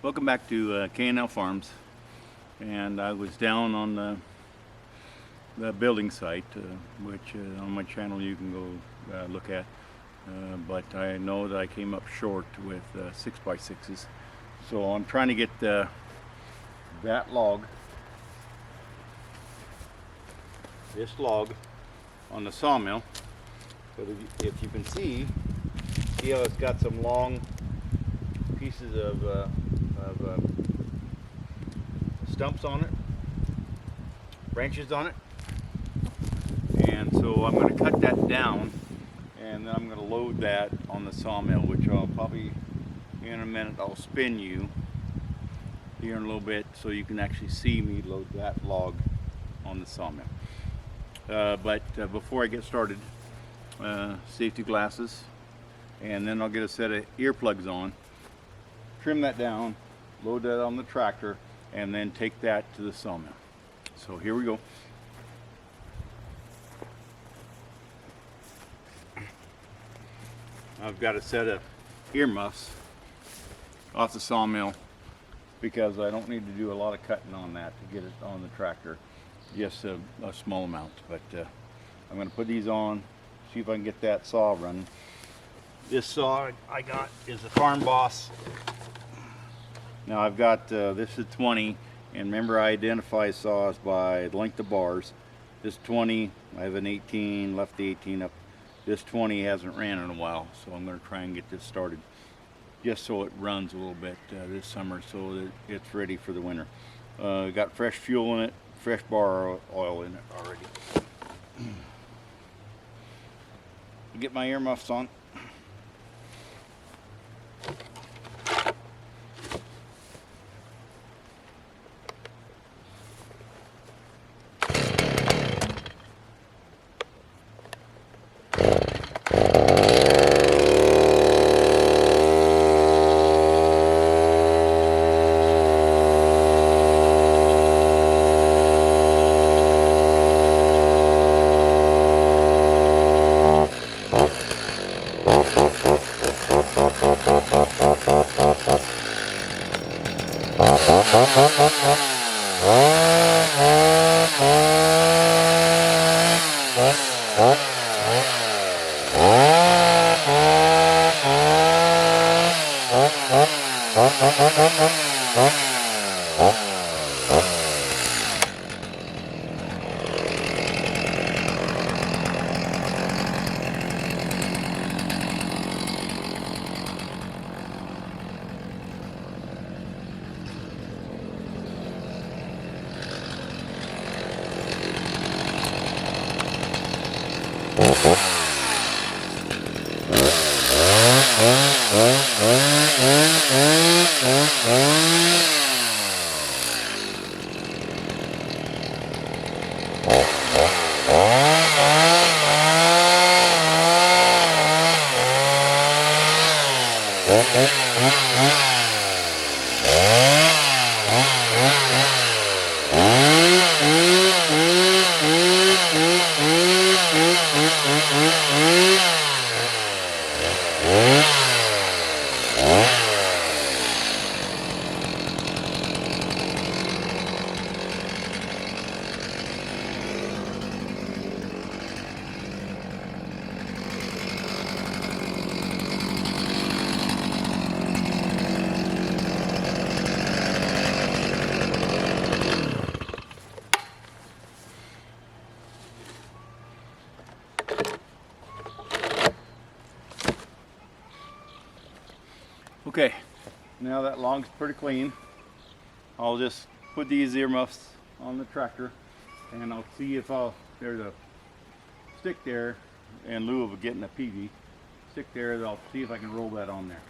Welcome back to K&L Farms, and I was down on the building site, which on my channel you can go look at, but I know that I came up short with 6x6s, so I'm trying to get that log, this log, on the sawmill. But if you can see how it's got some long pieces of stumps on it, branches on it, and so I'm going to cut that down, and then I'm going to load that on the sawmill, which I'll probably in a minute I'll spin you here in a little bit so you can actually see me load that log on the sawmill. But before I get started, safety glasses, and then I'll get a set of earplugs on, trim that down, load that on the tractor, and then take that to the sawmill. So here we go. I've got a set of earmuffs off the sawmill because I don't need to do a lot of cutting on that to get it on the tractor, just a small amount. But I'm going to put these on, see if I can get that saw running. This saw I got is a Farm Boss. Now I've got, this is 20, and remember I identify saws by the length of bars. This 20, I have an 18, left the 18 up. This 20 hasn't ran in a while, so I'm going to try and get this started just so it runs a little bit this summer, so that it's ready for the winter. Got fresh fuel in it, fresh bar oil in it already. Get my earmuffs on. Okay, now that log's pretty clean. I'll just put these earmuffs on the tractor, and I'll see if there's a stick there in lieu of getting a PV stick there. I'll see if I can roll that on there.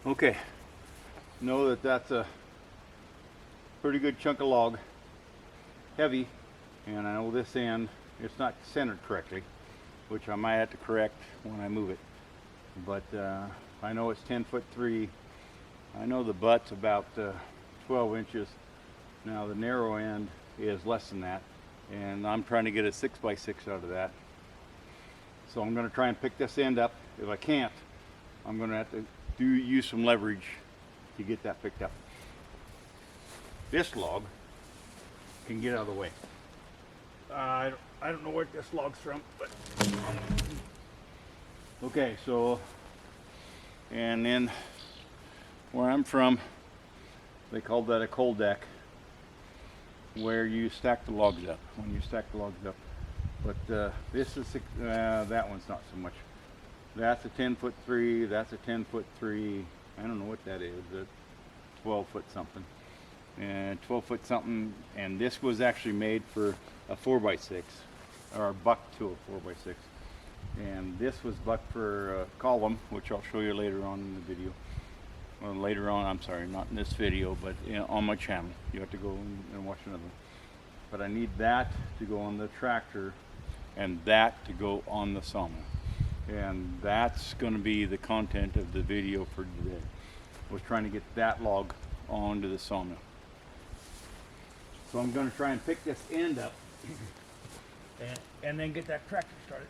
Okay, know that that's a pretty good chunk of log, heavy, and I know this end, it's not centered correctly, which I might have to correct when I move it. But I know it's 10'3". I know the butt's about 12 inches. Now the narrow end is less than that, and I'm trying to get a 6x6 out of that. So I'm going to try and pick this end up. If I can't, I'm going to have to use some leverage to get that picked up. This log can get out of the way. I don't know where this log's from, but okay. So, and then where I'm from, they called that a coal deck, where you stack the logs up. When you stack the logs up, but this is that one's not so much. That's a 10'3". That's a 10'3". I don't know what that is. A 12 foot something. And 12 foot something. And this was actually made for a 4x6, or buck to a 4x6. And this was buck for a column, which I'll show you later on in the video. Well, later on, I'm sorry, not in this video, but on my channel. You have to go and watch another one. But I need that to go on the tractor, and that to go on the sawmill. And that's going to be the content of the video for today. Was trying to get that log onto the sawmill. So I'm going to try and pick this end up and then get that tractor started.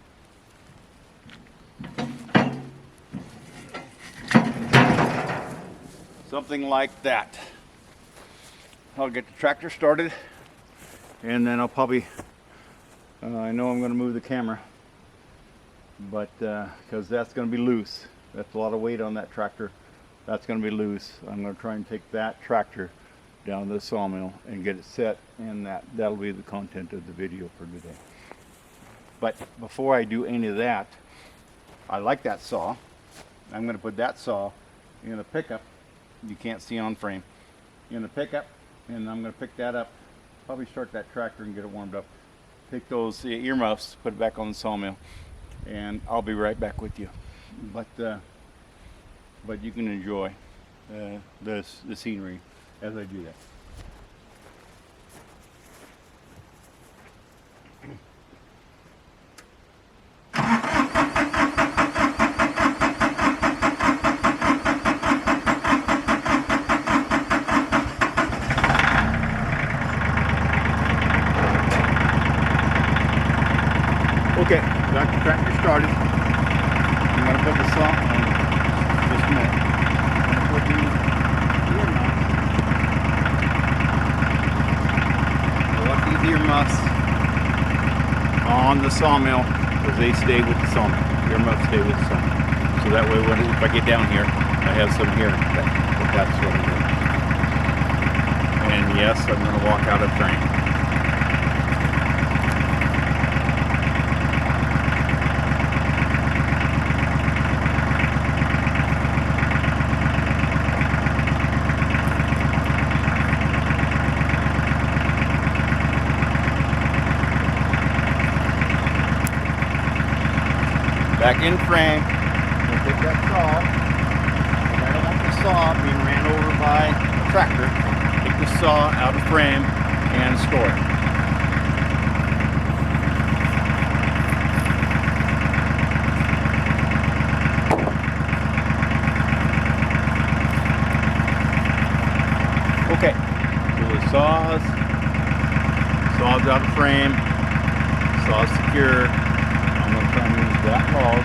Something like that. I'll get the tractor started, and then I'll probably, I know I'm going to move the camera, but because that's going to be loose. That's a lot of weight on that tractor. That's going to be loose. I'm going to try and take that tractor down to the sawmill and get it set, and that'll be the content of the video for today. But before I do any of that, I like that saw. I'm going to put that saw in a pickup. You can't see on frame. In the pickup, and I'm going to pick that up, probably start that tractor and get it warmed up. Take those earmuffs, put it back on the sawmill, and I'll be right back with you. But you can enjoy the scenery as I do that. Okay, got the tractor started. I'm going to put the saw on just a minute. I'm going to put the earmuffs on the sawmill, because they stay with the sawmill. Earmuffs stay with the sawmill. So that way, if I get down here, I have some here. That's what I'm doing. And yes, I'm going to walk out of frame. Back in frame. I'm going to take that saw, and I don't want the saw being ran over by a tractor. Take the saw out of frame and store it. Okay, so the saw's out of frame, saw's secure. I'm going to try and use that log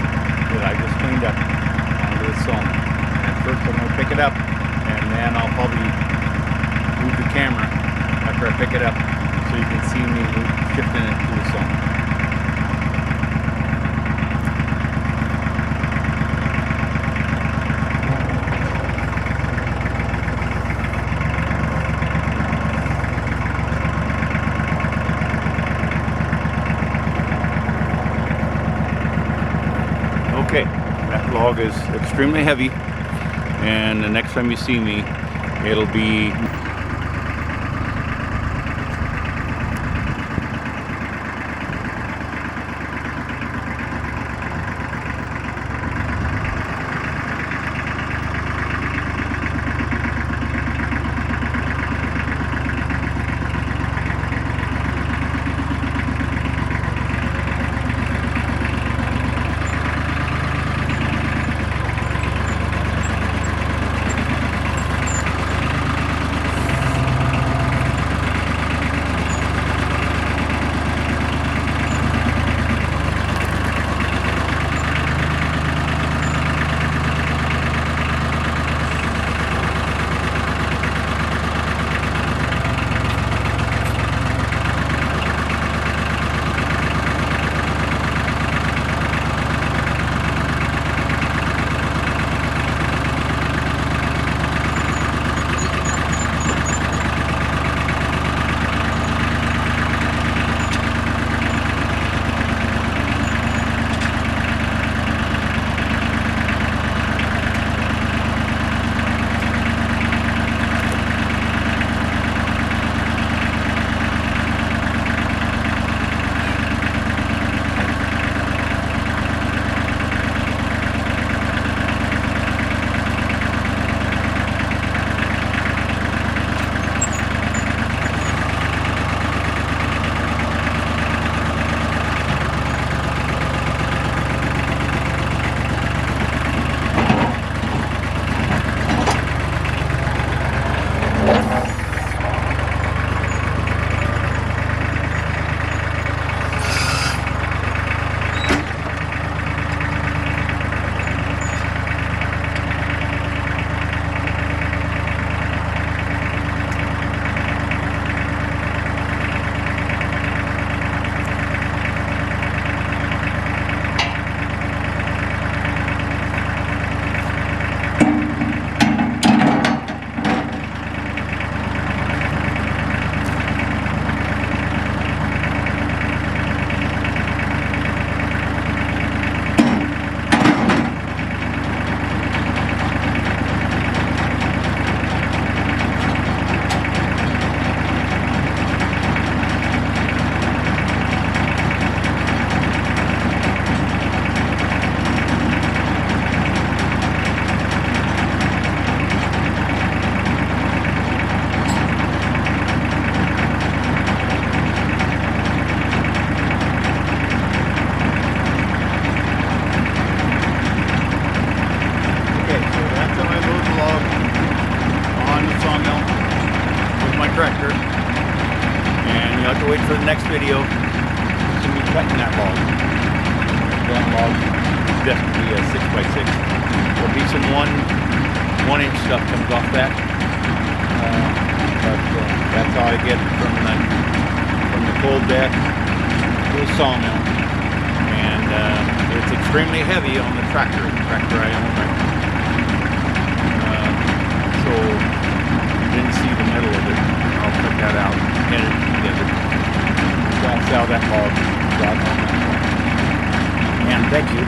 that I just cleaned up onto the sawmill. And first I'm going to pick it up, and then I'll probably move the camera after I pick it up so you can see me shifting it to the sawmill. Okay, that log is extremely heavy, and the next time you see me, it'll be tractor, and you'll have to wait for the next video to be cutting that log. That log is definitely a 6x6. There'll be some 1-inch stuff comes off that, but that's how I get from the cold deck to the sawmill. And it's extremely heavy on the tractor I own right now. So you didn't see the middle of it. I'll cut that out and edit it together. That's how that log got on that one. And thank you.